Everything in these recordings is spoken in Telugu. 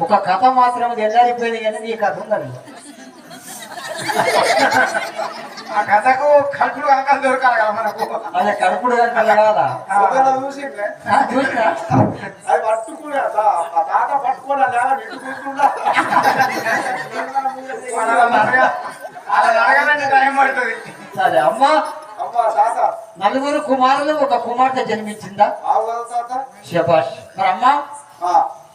ఒక కథ మాత్రం ఎల్లారిపోయింది కానీ నీ కథ ఉందండి. ఆ కథకు కడుపుడు అంకాలు దొరకాలి కదా మనకు. అదే కడుపుడు అంకాలు కదా చూసినా అది పట్టుకున్నా తాత పట్టుకోడా టైం పడుతుంది. సరే అమ్మా, నలుగురు కుమారులు ఒక కుమార్తె జన్మించిందా? శభాష్. మరి అమ్మా,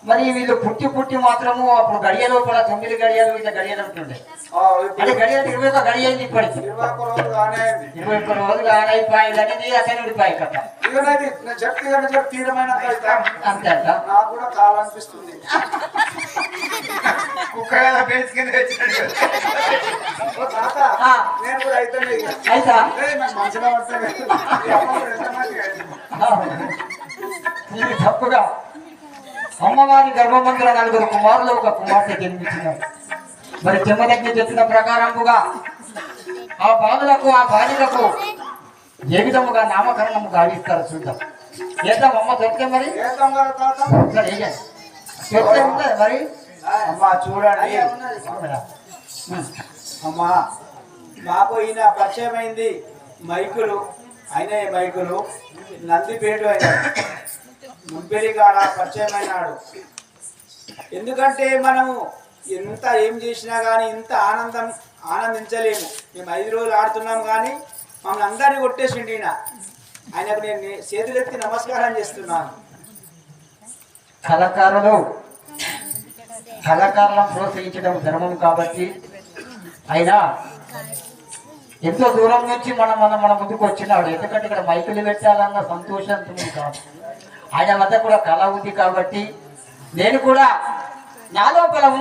మరి వీళ్ళు పుట్టి పుట్టి మాత్రము అప్పుడు గడియలు కూడా 9 గడియలు ఇట్లా గడియలు ఉంటుండే. అంటే గడియలు 21 గడియలు ఇప్పటికి 21 రోజులు ఆనైపోయిందని అసలు ఉడిపాయి కదా. అంతే అంట. నాకు కూడా కావాలనిపిస్తుంది. కుక్క నేను కూడా అయితే అయితే మంచిగా పడుతుంది. ఇది తప్పుగా అమ్మవారి గర్భమందుల నలుగురు కుమారులు ఒక కుమార్తె జన్మించినారు. మరి చెమ్మదగ్ని చెప్పిన ప్రకారముగా ఆ బాలులకు ఆ బాలికకు ఏ విధముగా నామకరణము గావిస్తారు చూద్దాం. చేద్దాం అమ్మ, దొరికే మరి మరి అమ్మా చూడండి. అమ్మా మాకు ఈయన పరిచయం అయింది మైకులు అయినాయి. మైకులు నందిపేట అయినా ముంపెలి కాడ పరిచయం అయినాడు. ఎందుకంటే మనము ఎంత ఏం చేసినా కానీ ఇంత ఆనందించలేము. మేము 5 రోజులు ఆడుతున్నాం కానీ మమ్మల్ని అందరినీ కొట్టేసిండి ఈయన. ఆయనకు నేను చేతులెత్తి నమస్కారం చేస్తున్నాను. కళాకారులను ప్రోత్సహించడం ధర్మం కాబట్టి అయినా ఎంతో దూరం నుంచి మన ముందుకు వచ్చినాడు. ఎందుకంటే ఇక్కడ మైకులు పెట్టాలన్న సంతోషంతో కాదు, ఆయన వద్ద కూడా కళ ఉంది కాబట్టి నేను కూడా నా లోపల